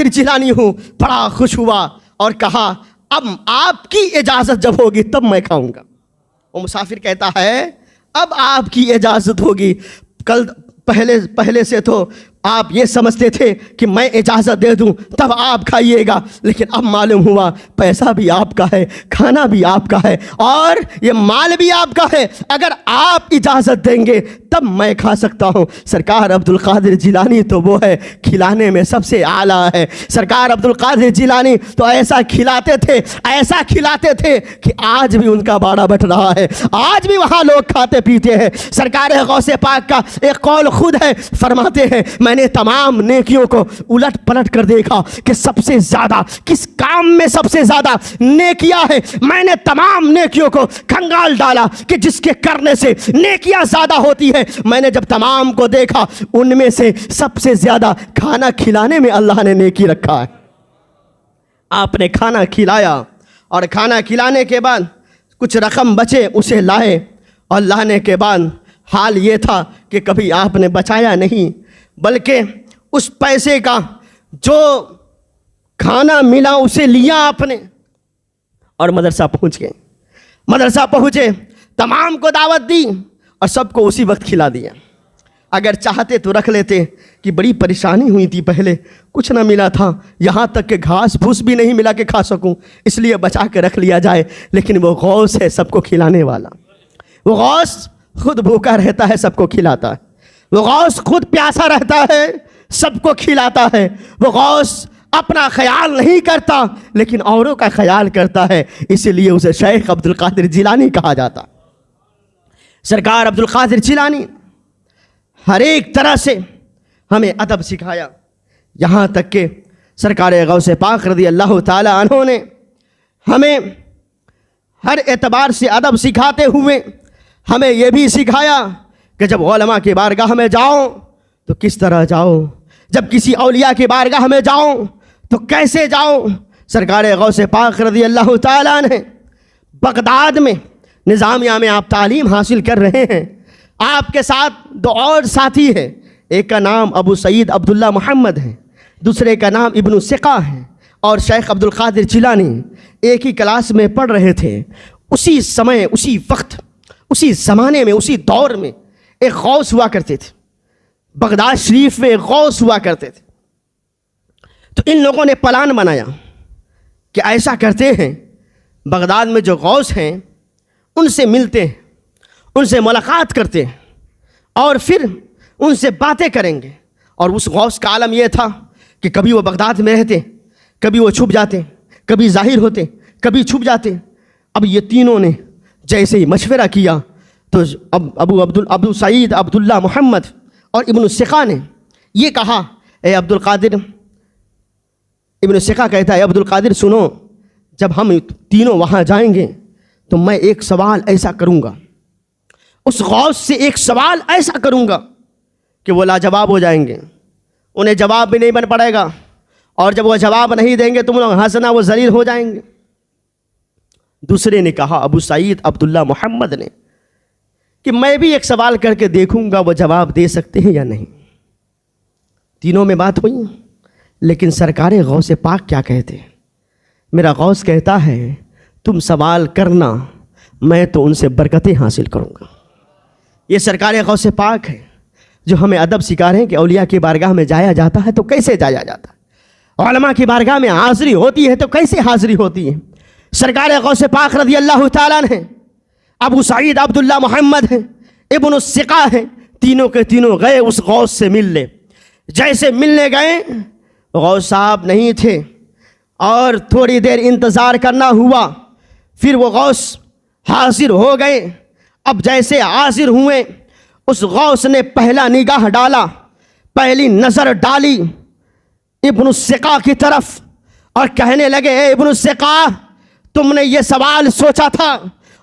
جیلانی ہوں۔ بڑا خوش ہوا اور کہا اب آپ کی اجازت جب ہوگی تب میں کھاؤں گا۔ وہ مسافر کہتا ہے اب آپ کی اجازت ہوگی، کل پہلے سے تو آپ یہ سمجھتے تھے کہ میں اجازت دے دوں تب آپ کھائیے گا، لیکن اب معلوم ہوا پیسہ بھی آپ کا ہے، کھانا بھی آپ کا ہے اور یہ مال بھی آپ کا ہے، اگر آپ اجازت دیں گے تب میں کھا سکتا ہوں۔ سرکار عبد القادر جیلانی تو وہ ہے کھلانے میں سب سے اعلیٰ ہے۔ سرکار عبد القادر جیلانی تو ایسا کھلاتے تھے کہ آج بھی ان کا باڑا بٹ رہا ہے، آج بھی وہاں لوگ کھاتے پیتے ہیں۔ سرکار غوث پاک کا ایک قول خود ہے، فرماتے ہیں میں نے تمام نیکیوں کو الٹ پلٹ کر دیکھا کہ سب سے زیادہ کس کام میں سب سے زیادہ نیکیاں ہے، میں نے تمام نیکیوں کو کھنگال ڈالا کہ جس کے کرنے سے نیکیاں زیادہ ہوتی ہے۔ میں نے جب تمام کو دیکھا ان میں سے سب سے زیادہ کھانا کھلانے میں اللہ نے نیکی رکھا ہے۔ آپ نے کھانا کھلایا اور کھانا کھلانے کے بعد کچھ رقم بچے اسے لائے اور لانے کے بعد حال یہ تھا کہ کبھی آپ نے بچایا نہیں، بلکہ اس پیسے کا جو کھانا ملا اسے لیا آپ نے اور مدرسہ پہنچے، تمام کو دعوت دی اور سب کو اسی وقت کھلا دیا۔ اگر چاہتے تو رکھ لیتے کہ بڑی پریشانی ہوئی تھی، پہلے کچھ نہ ملا تھا، یہاں تک کہ گھاس پھوس بھی نہیں ملا کہ کھا سکوں، اس لیے بچا کے رکھ لیا جائے۔ لیکن وہ غوث ہے سب کو کھلانے والا، وہ غوث خود بھوکا رہتا ہے سب کو کھلاتا ہے، وہ غوث خود پیاسا رہتا ہے سب کو کھلاتا ہے، وہ غوث اپنا خیال نہیں کرتا لیکن اوروں کا خیال کرتا ہے، اسی لیے اسے شیخ عبد القادر جیلانی کہا جاتا۔ سرکار عبد القادر جیلانی ہر ایک طرح سے ہمیں ادب سکھایا، یہاں تک کہ سرکار غوث پاک رضی اللہ تعالی عنہ نے ہمیں ہر اعتبار سے ادب سکھاتے ہوئے ہمیں یہ بھی سکھایا کہ جب علماء کی بارگاہ میں جاؤ تو کس طرح جاؤ، جب کسی اولیاء کی بارگاہ میں جاؤ تو کیسے جاؤ۔ سرکار غوث پاک رضی اللہ تعالیٰ نے بغداد میں نظامیہ میں آپ تعلیم حاصل کر رہے ہیں، آپ کے ساتھ 2 اور ساتھی ہیں، ایک کا نام ابو سعید عبداللہ محمد ہے، دوسرے کا نام ابن ثقہ ہے، اور شیخ عبد القادر جیلانی ایک ہی کلاس میں پڑھ رہے تھے۔ اسی سمے، اسی وقت، اسی زمانے میں، اسی دور میں ایک غوث ہوا کرتے تھے، بغداد شریف میں غوث ہوا کرتے تھے۔ تو ان لوگوں نے پلان بنایا کہ ایسا کرتے ہیں، بغداد میں جو غوث ہیں ان سے ملتے ہیں، ان سے ملاقات کرتے ہیں اور پھر ان سے باتیں کریں گے اور اس غوث کا عالم یہ تھا کہ کبھی وہ بغداد میں رہتے، کبھی وہ چھپ جاتے، کبھی ظاہر ہوتے، کبھی چھپ جاتے۔ اب یہ تینوں نے جیسے ہی مشورہ کیا تو ابو سعید عبداللہ محمد اور ابن السقا نے یہ کہا، اے عبد القادر، ابن السقا کہتا ہے عبد القادر سنو، جب ہم تینوں وہاں جائیں گے تو میں ایک سوال ایسا کروں گا، اس غوث سے ایک سوال ایسا کروں گا کہ وہ لاجواب ہو جائیں گے، انہیں جواب بھی نہیں بن پڑے گا، اور جب وہ جواب نہیں دیں گے تم لوگ ہنسنا وہ ذلیل ہو جائیں گے۔ دوسرے نے کہا، ابو سعید عبداللہ محمد نے، کہ میں بھی ایک سوال کر کے دیکھوں گا وہ جواب دے سکتے ہیں یا نہیں۔ تینوں میں بات ہوئی، لیکن سرکار غوث پاک کیا کہتے ہیں؟ میرا غوث کہتا ہے تم سوال کرنا، میں تو ان سے برکتیں حاصل کروں گا۔ یہ سرکار غوث پاک ہے جو ہمیں ادب سکھا رہے ہیں کہ اولیاء کی بارگاہ میں جایا جاتا ہے تو کیسے جایا جاتا ہے، علماء کی بارگاہ میں حاضری ہوتی ہے تو کیسے حاضری ہوتی ہے۔ سرکار غوث پاک رضی اللہ تعالیٰ عنہ ہیں، ابو سعید عبداللہ محمد ہیں، ابن السقا ہیں، تینوں کے تینوں گئے اس غوث سے ملنے۔ جیسے ملنے گئے غوث صاحب نہیں تھے اور تھوڑی دیر انتظار کرنا ہوا، پھر وہ غوث حاضر ہو گئے۔ اب جیسے حاضر ہوئے اس غوث نے پہلا نگاہ ڈالا، پہلی نظر ڈالی ابن السقا کی طرف اور کہنے لگے، اے ابن السقا، تم نے یہ سوال سوچا تھا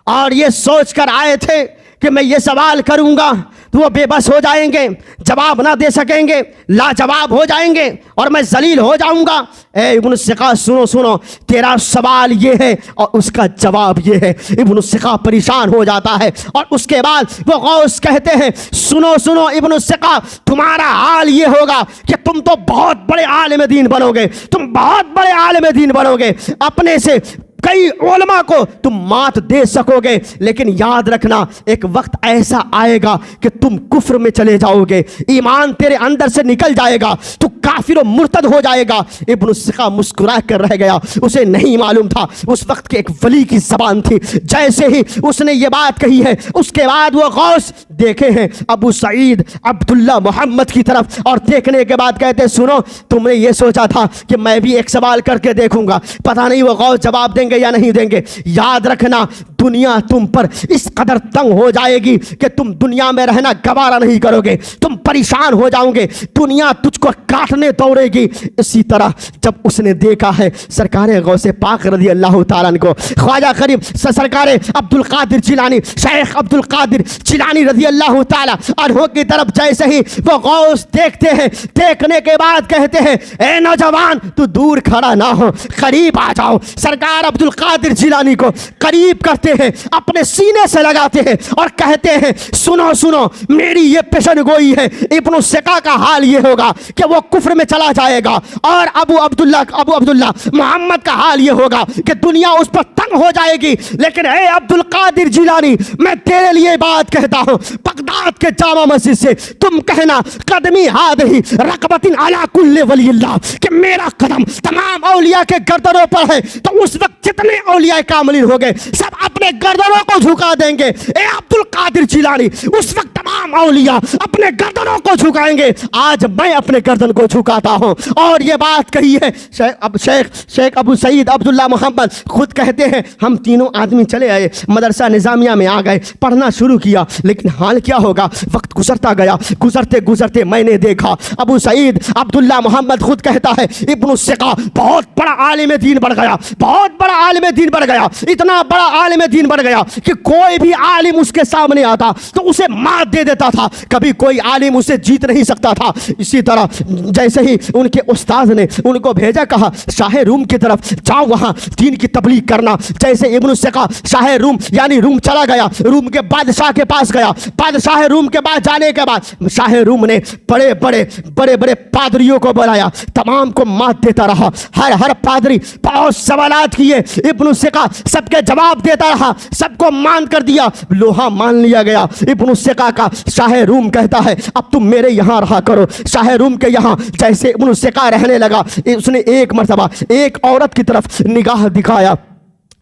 اور یہ سوچ کر آئے تھے کہ میں یہ سوال کروں گا تو وہ بے بس ہو جائیں گے، جواب نہ دے سکیں گے، لاجواب ہو جائیں گے اور میں ذلیل ہو جاؤں گا۔ اے ابن السقا سنو، تیرا سوال یہ ہے اور اس کا جواب یہ ہے۔ ابن السقا پریشان ہو جاتا ہے اور اس کے بعد وہ غوث کہتے ہیں، سنو ابن السقا، تمہارا حال یہ ہوگا کہ تم تو بہت بڑے عالم دین بنو گے، تم بہت بڑے عالم دین بنو گے، اپنے سے کئی علماء کو تم مات دے سکو گے، لیکن یاد رکھنا ایک وقت ایسا آئے گا کہ تم کفر میں چلے جاؤ گے، ایمان تیرے اندر سے نکل جائے گا، تو کافر و مرتد ہو جائے گا۔ ابن السقا مسکرا کر رہ گیا، اسے نہیں معلوم تھا اس وقت کے ایک ولی کی زبان تھی۔ جیسے ہی اس نے یہ بات کہی ہے اس کے بعد وہ غوث دیکھے ہیں ابو سعید عبداللہ محمد کی طرف، اور دیکھنے کے بعد کہتے سنو، تم نے یہ سوچا تھا کہ میں بھی ایک سوال کر کے دیکھوں گا، پتہ نہیں وہ غوث جواب دیں گے یا نہیں دیں گے۔ یاد رکھنا دنیا تم پر اس قدر تنگ ہو جائے گی کہ تم دنیا میں رہنا گوارا نہیں کرو گے، تم پریشان ہو جاؤ گے، دنیا تجھ کو کاٹنے دوڑے گی۔ اسی طرح جب اس نے دیکھا ہے سرکار غوث پاک رضی اللہ تعالیٰ عنہ کو، خواجہ قریب سرکار عبد القادر جیلانی، شیخ عبد القادر جیلانی رضی اللہ تعالیٰ عنہ کی طرف جیسے ہی وہ غوث دیکھتے ہیں، دیکھنے کے بعد کہتے ہیں، اے نوجوان تو دور کھڑا نہ ہو، قریب آ جاؤ۔ سرکار عبد القادر جیلانی کو قریب کرتے ہیں، اپنے سینے سے لگاتے ہیں اور کہتے ہیں، سنو میری یہ پیشن گوئی ہے، ابن السقا کا حال یہ ہوگا کہ وہ کفر میں چلا جائے گا، اور ابو عبداللہ محمد کا حال یہ ہوگا کہ دنیا اس پر تنگ ہو جائے گی۔ لیکن اے عبد القادر جیلانی، میں تیرے لیے بات کہتا ہوں، بغداد کے جامع مسجد سے تم کہنا، قدمی ہادہی رقبۃ علی کل ولی اللہ، کہ میرا قدم تمام اولیاء کے گردنوں پر ہے، تو اس وقت جتنے اولیاء کاملین ہو گئے سب اپنے گردنوں کو جھکا دیں گے۔ اے عبد القادر جیلانی، اس وقت تمام اولیاء اپنے گردنوں کو جھکائیں گے، آج میں اپنے گردن کو جھکاتا ہوں۔ اور یہ بات کہی ہے شیخ ابو سعید عبداللہ محمد خود کہتے ہیں، ہم تینوں آدمی چلے آئے، مدرسہ نظامیہ میں آ گئے، پڑھنا شروع کیا، لیکن حال کیا ہوگا، وقت گزرتا گیا، گزرتے میں نے دیکھا ابو سعید عبداللہ محمد خود کہتا ہے، ابن السقا بہت بڑا عالم دین بڑھ گیا، بہت بڑا عالم دین بڑھ گیا، اتنا بڑا عالم دین بڑھ گیا کہ کوئی بھی عالم اس کے سامنے آتا تو اسے مات دے دیتا تھا، کبھی کوئی عالم اسے جیت نہیں سکتا تھا۔ اسی طرح جیسے ہی ان کے استاذ نے ان کو بھیجا، کہا شاہ روم کی طرف جاؤ، وہاں دین کی تبلیغ کرنا۔ جیسے ابن السقا شاہ روم یعنی روم چلا گیا، روم کے بادشاہ کے پاس گیا، بادشاہ روم کے پاس جانے کے بعد شاہ روم نے بڑے پادریوں کو بلایا، تمام کو مات دیتا رہا، ہر پادری بہت سوالات کیے، ابن السقا سب کے جواب دیتا رہا، سب کو مان کر دیا، لوہا مان لیا گیا۔ ابن السقا کا شاہ روم کہتا ہے، اب تم میرے یہاں رہا کرو۔ شاہ روم کے یہاں جیسے ابن السقا رہنے لگا، اس نے ایک مرتبہ ایک عورت کی طرف نگاہ دکھایا،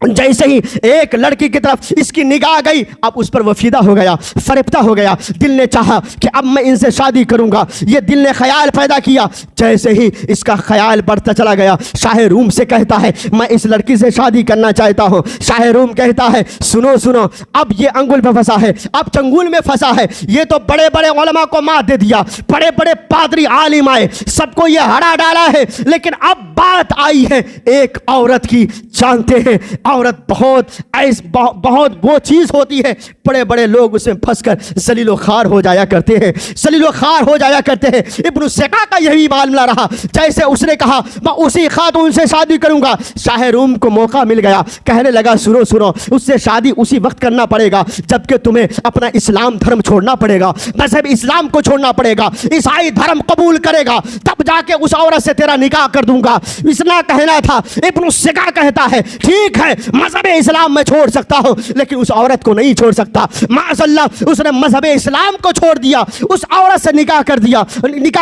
جیسے ہی ایک لڑکی کی طرف اس کی نگاہ گئی، اب اس پر وہ فیدہ ہو گیا، فریفتہ ہو گیا، دل نے چاہا کہ اب میں ان سے شادی کروں گا، یہ دل نے خیال پیدا کیا۔ جیسے ہی اس کا خیال بڑھتا چلا گیا، شاہ روم سے کہتا ہے میں اس لڑکی سے شادی کرنا چاہتا ہوں۔ شاہ روم کہتا ہے سنو سنو، اب یہ انگل پہ پھنسا ہے، اب چنگول میں پھنسا ہے، یہ تو بڑے بڑے علماء کو مات دے دیا، بڑے بڑے پادری عالم آئے، سب کو یہ ہرا ڈالا ہے، لیکن اب بات آئی ہے ایک عورت کی۔ جانتے ہیں عورت بہت وہ چیز ہوتی ہے، بڑے بڑے لوگ اس میں پھنس کر ذلیل و خوار ہو جایا کرتے ہیں، ذلیل و خوار ہو جایا کرتے ہیں۔ ابن سیکا کا یہی معاملہ رہا، جیسے اس نے کہا میں اسی خاتون سے شادی کروں گا، شاہ روم کو موقع مل گیا، کہنے لگا سنو سنو، اس سے شادی اسی وقت کرنا پڑے گا جبکہ تمہیں اپنا اسلام دھرم چھوڑنا پڑے گا، مذہب اسلام کو چھوڑنا پڑے گا، عیسائی دھرم قبول کرے گا تب جا کے اس عورت سے تیرا نکاح کر دوں گا۔ اتنا کہنا تھا۔ ابن سیکا کہتا ہے ٹھیک ہے مذہب اسلام میں چھوڑ سکتا ہوں لیکن اس عورت کو نہیں چھوڑ سکتا۔ معاذ اللہ اس نے مذہب اسلام کو چھوڑ دیا، اس عورت سے نکاح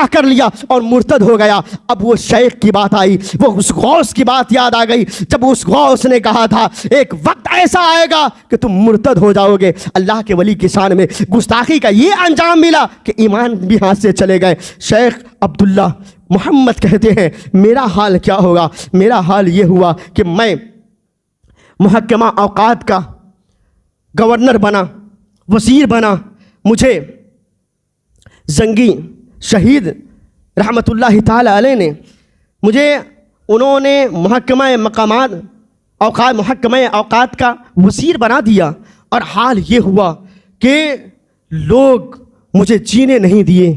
کر لیا اور مرتد ہو گیا۔ اب وہ شیخ کی بات آئی، وہ اس غوث کی بات یاد آ گئی، جب اس غوث نے کہا تھا ایک وقت ایسا آئے گا کہ تم مرتد ہو جاؤ گے۔ اللہ کے ولی کی شان میں گستاخی کا یہ انجام ملا کہ ایمان بھی ہاتھ سے چلے گئے۔ شیخ عبداللہ محمد کہتے ہیں میرا حال کیا ہوگا؟ میرا حال یہ ہوا کہ میں محکمہ اوقات کا گورنر بنا، وزیر بنا، مجھے زنگی شہید رحمت اللہ تعالی علیہ نے انہوں نے محکمہ اوقات کا وزیر بنا دیا، اور حال یہ ہوا کہ لوگ مجھے جینے نہیں دیے،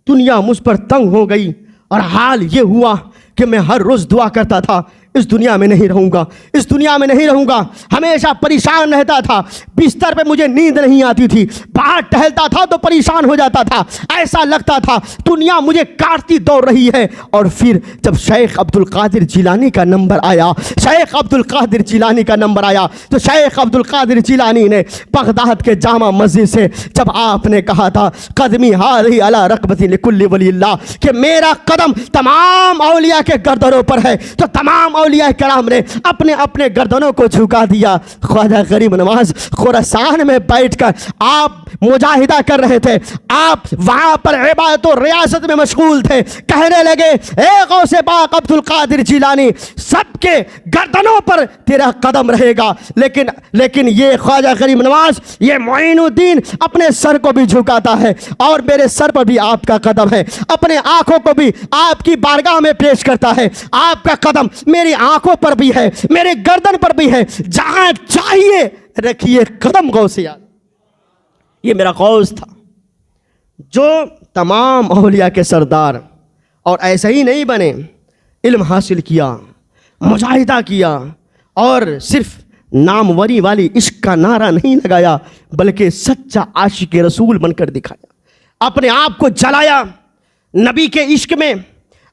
دنیا مجھ پر تنگ ہو گئی، اور حال یہ ہوا کہ میں ہر روز دعا کرتا تھا اس دنیا میں نہیں رہوں گا، اس دنیا میں نہیں رہوں گا، ہمیشہ پریشان رہتا تھا، بستر پہ مجھے نیند نہیں آتی تھی، باہر ٹہلتا تھا تو پریشان ہو جاتا تھا، ایسا لگتا تھا دنیا مجھے کاٹتی دوڑ رہی ہے۔ اور پھر جب شیخ عبد القادر جیلانی کا نمبر آیا، تو شیخ عبد القادر جیلانی نے بغداد کے جامع مسجد سے جب آپ نے کہا تھا قدمی ہذہ علی رقبۃ لکل ولی اللہ، کہ میرا قدم تمام اولیاء کے گردنوں پر ہے، تو تمام اولیاء کرام نے اپنے اپنے گردنوں کو جھکا دیا۔ خواجہ غریب نواز خراسان میں بیٹھ کر آپ مجاہدہ کر رہے تھے، آپ وہاں پر عبادت و ریاست میں مشغول تھے، کہنے لگے اے غوث پاک عبد القادر جیلانی، سب کے گردنوں پر تیرا قدم رہے گا، لیکن یہ خواجہ غریب نواز، یہ معین الدین اپنے سر کو بھی جھکاتا ہے، اور میرے سر پر بھی آپ کا قدم ہے، اپنے آنکھوں کو بھی آپ کی بارگاہ میں پیش کرتا ہے، آپ کا قدم میری آنکھوں پر بھی ہے، میرے گردن پر بھی ہے، جہاں چاہیے رکھیے قدم غوث یاد۔ یہ میرا غوث تھا جو تمام اولیاء کے سردار، اور ایسے ہی نہیں بنے، علم حاصل کیا، مجاہدہ کیا، اور صرف ناموری والی عشق کا نعرہ نہیں لگایا بلکہ سچا عاشق رسول بن کر دکھایا، اپنے آپ کو جلایا نبی کے عشق میں،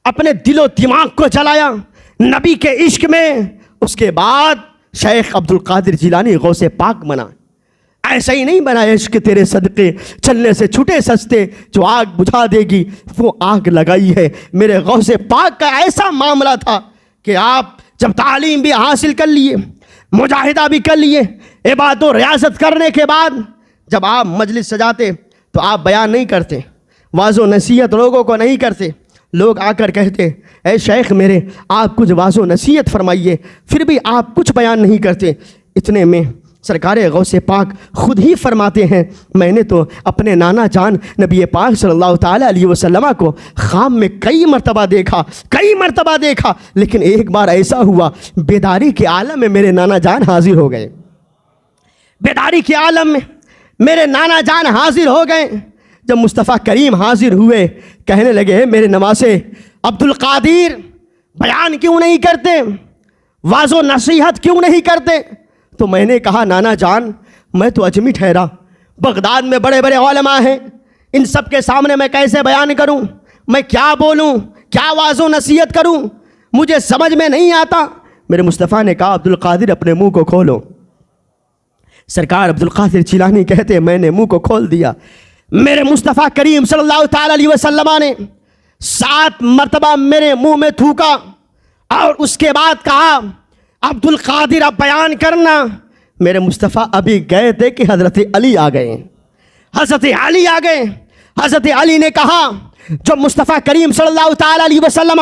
اپنے دل و دماغ کو جلایا نبی کے عشق میں۔ اس کے بعد شیخ عبد القادر جیلانی غوث پاک بنا۔ ایسا ہی نہیں بنا عشق تیرے صدقے چلنے سے چھٹے سستے، جو آگ بجھا دے گی وہ آگ لگائی ہے۔ میرے غوث پاک کا ایسا معاملہ تھا کہ آپ جب تعلیم بھی حاصل کر لیے، مجاہدہ بھی کر لیے، عبادت و ریاضت کرنے کے بعد جب آپ مجلس سجاتے تو آپ بیان نہیں کرتے، واعظ و نصیحت لوگوں کو نہیں کرتے۔ لوگ آ کر کہتے اے شیخ میرے آپ کچھ واعظ و نصیحت فرمائیے، پھر بھی آپ کچھ بیان نہیں کرتے۔ اتنے میں سرکار غوث پاک خود ہی فرماتے ہیں میں نے تو اپنے نانا جان نبی پاک صلی اللہ تعالیٰ علیہ وسلم کو خواب میں کئی مرتبہ دیکھا، لیکن ایک بار ایسا ہوا بیداری کے عالم میں میرے نانا جان حاضر ہو گئے، بیداری کے عالم میں میرے نانا جان حاضر ہو گئے۔ جب مصطفیٰ کریم حاضر ہوئے کہنے لگے میرے نواسے عبد القادر بیان کیوں نہیں کرتے، واعظ و نصیحت کیوں نہیں کرتے؟ تو میں نے کہا نانا جان میں تو اجمی ٹھہرا، بغداد میں بڑے بڑے علماء ہیں، ان سب کے سامنے میں کیسے بیان کروں، میں کیا بولوں، کیا واعظ و نصیحت کروں، مجھے سمجھ میں نہیں آتا۔ میرے مصطفیٰ نے کہا عبد القادر اپنے منہ کو کھولو۔ سرکار عبد القادر جیلانی کہتے میں نے منہ کو کھول دیا، میرے مصطفیٰ کریم صلی اللہ تعالیٰ علیہ وسلم نے 7 مرتبہ میرے منہ میں تھوکا، اور اس کے بعد کہا عبد القادر اب بیان کرنا. میرے مصطفیٰ ابھی گئے تھے کہ حضرت علی آ گئے. حضرت علی آ گئے. حضرت علی نے کہا جو مصطفیٰ کریم صلی اللہ تعالیٰ علیہ وسلم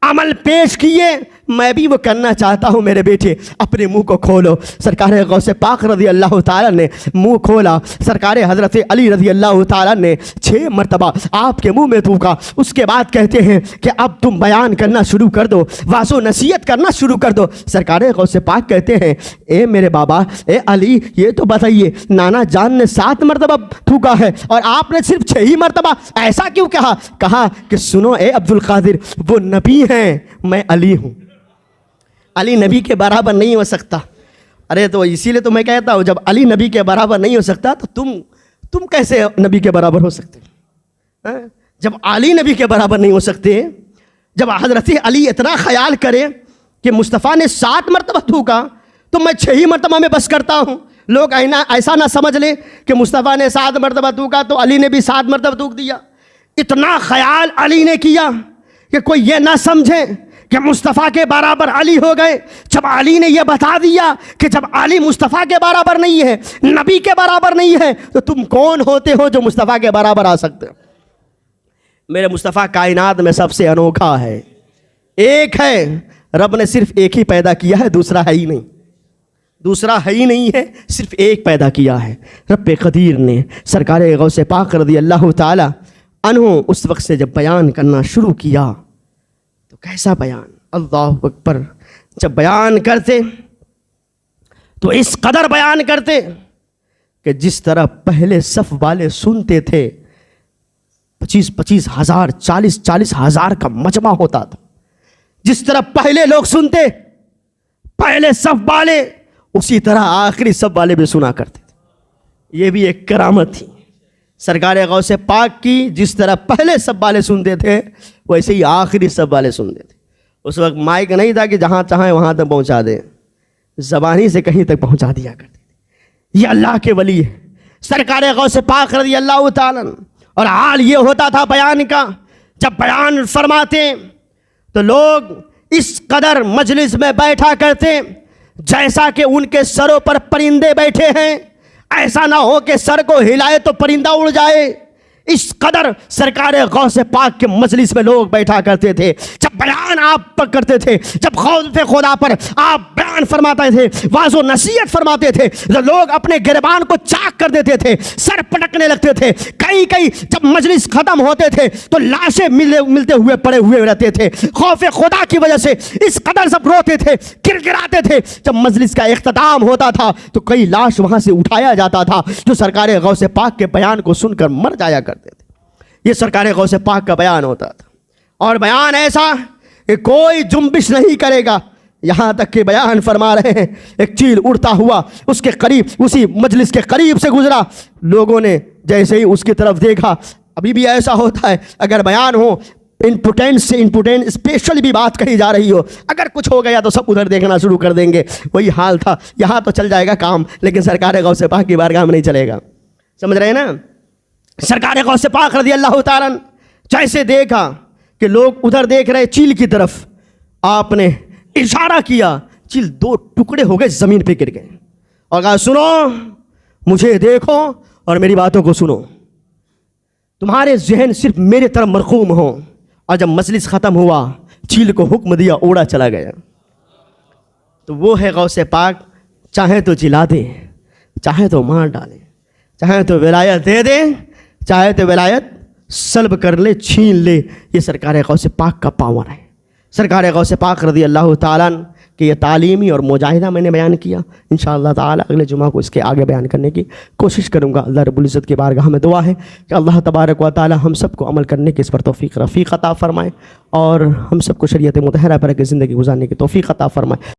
عمل پیش کیے میں بھی وہ کرنا چاہتا ہوں. میرے بیٹے اپنے منہ کو کھولو. سرکار غوث پاک رضی اللہ تعالیٰ نے منہ کھولا. سرکار حضرت علی رضی اللہ تعالیٰ نے 6 مرتبہ آپ کے منہ میں تھوکا. اس کے بعد کہتے ہیں کہ اب تم بیان کرنا شروع کر دو, واضح و نصیحت کرنا شروع کر دو. سرکار غوث پاک کہتے ہیں اے میرے بابا اے علی یہ تو بتائیے نانا جان نے 7 مرتبہ تھوکا ہے اور آپ نے صرف 6 ہی مرتبہ, ایسا کیوں کہا؟ کہا کہ سنو اے عبد القادر وہ نبی ہیں, میں علی ہوں. علی نبی کے برابر نہیں ہو سکتا. ارے تو اسی لیے تو میں کہتا ہوں جب علی نبی کے برابر نہیں ہو سکتا تو تم کیسے نبی کے برابر ہو سکتے؟ جب علی نبی کے برابر نہیں ہو سکتے, جب حضرت علی اتنا خیال کرے کہ مصطفیٰ نے 7 مرتبہ تھوکا تو میں 6 ہی مرتبہ میں بس کرتا ہوں. لوگ ایسا نہ سمجھ لیں کہ مصطفیٰ نے 7 مرتبہ تھوکا تو علی نے بھی 7 مرتبہ تھوک دیا. اتنا خیال علی نے کیا کہ کوئی یہ نہ سمجھے کہ مصطفیٰ کے برابر علی ہو گئے. جب علی نے یہ بتا دیا کہ جب علی مصطفیٰ کے برابر نہیں ہے, نبی کے برابر نہیں ہے, تو تم کون ہوتے ہو جو مصطفیٰ کے برابر آ سکتے ہو؟ میرے مصطفیٰ کائنات میں سب سے انوکھا ہے, ایک ہے. رب نے صرف ایک ہی پیدا کیا ہے, دوسرا ہے ہی نہیں. دوسرا ہے ہی نہیں ہے, صرف ایک پیدا کیا ہے. رب قدیر نے سرکار غوث پاک رضی اللہ تعالی عنہ اس وقت سے جب بیان کرنا شروع کیا تو کیسا بیان, اللہ اکبر. جب بیان کرتے تو اس قدر بیان کرتے کہ جس طرح پہلے صف والے سنتے تھے 25 ہزار 40 ہزار کا مجمع ہوتا تھا, جس طرح پہلے لوگ سنتے پہلے صف والے, اسی طرح آخری صف والے بھی سنا کرتے تھے. یہ بھی ایک کرامت تھی سرکار غوث پاک کی. جس طرح پہلے صف والے سنتے تھے ویسے ہی آخری صف والے سنتے تھے. اس وقت مائک نہیں تھا کہ جہاں چاہیں وہاں تک پہنچا دیں, زبانی سے کہیں تک پہنچا دیا کرتے تھے. یہ اللہ کے ولی ہے سرکار غوث پاک رضی اللہ تعالیٰ. اور حال یہ ہوتا تھا بیان کا, جب بیان فرماتے تو لوگ اس قدر مجلس میں بیٹھا کرتے جیسا کہ ان کے سروں پر پرندے بیٹھے ہیں. ایسا نہ ہو کہ سر کو ہلائے تو پرندہ اڑ جائے. اس قدر سرکار غوث پاک کے مجلس میں لوگ بیٹھا کرتے تھے. جب بیان آپ کرتے تھے, جب خوف خدا پر آپ بیان فرماتے تھے, واضح و نصیحت فرماتے تھے, تو لوگ اپنے گریبان کو چاک کر دیتے تھے, سر پٹکنے لگتے تھے. کئی جب مجلس ختم ہوتے تھے تو لاشیں ملتے ہوئے پڑے ہوئے رہتے تھے. خوف خدا کی وجہ سے اس قدر سب روتے تھے, گڑگڑاتے تھے. جب مجلس کا اختتام ہوتا تھا تو کئی لاش وہاں سے اٹھایا جاتا تھا جو سرکار غوث پاک کے بیان کو سن کر مر جایا کرتے تھے. یہ سرکار غوث پاک کا بیان ہوتا تھا, اور بیان ایسا کہ کوئی جنبش نہیں کرے گا. یہاں تک کہ بیان فرما رہے ہیں ایک چیل اڑتا ہوا اس کے قریب, اسی مجلس کے قریب سے گزرا. لوگوں نے جیسے ہی اس کی طرف دیکھا, ابھی بھی ایسا ہوتا ہے اگر بیان ہو امپورٹنٹ سے امپورٹنٹ اسپیشل بھی بات کہی جا رہی ہو, اگر کچھ ہو گیا تو سب ادھر دیکھنا شروع کر دیں گے. وہی حال تھا. یہاں تو چل جائے گا کام, لیکن سرکار غوث پاک کی بارگاہ میں نہیں چلے گا. سمجھ رہے ہیں نا؟ سرکار غوث پاک رضی اللہ تعالیٰ جیسے دیکھا کہ لوگ ادھر دیکھ رہے چیل کی طرف, آپ نے اشارہ کیا, چیل 2 ٹکڑے ہو گئے, زمین پہ گر گئے, اور کہا سنو مجھے دیکھو اور میری باتوں کو سنو. تمہارے ذہن صرف میرے طرف مرقوم ہو. اور جب مجلس ختم ہوا چیل کو حکم دیا, اڑا چلا گیا. تو وہ ہے غوث پاک, چاہے تو جلا دیں, چاہے تو مار ڈالیں, چاہے تو ولایت دے دیں, چاہے تو ولایت سلب کر لے, چھین لے. یہ سرکار غوث پاک کا پاور ہے. سرکار غوث پاک رضی اللہ تعالیٰ کہ یہ تعلیمی اور مجاہدہ میں نے بیان کیا. انشاءاللہ تعالیٰ اگلے جمعہ کو اس کے آگے بیان کرنے کی کوشش کروں گا. اللہ رب العزت کی بارگاہ میں دعا ہے کہ اللہ تبارک و تعالیٰ ہم سب کو عمل کرنے کی اس پر توفیق رفیق عطا فرمائے, اور ہم سب کو شریعت مطہرہ پر کے زندگی گزارنے کی توفیق عطا فرمائے.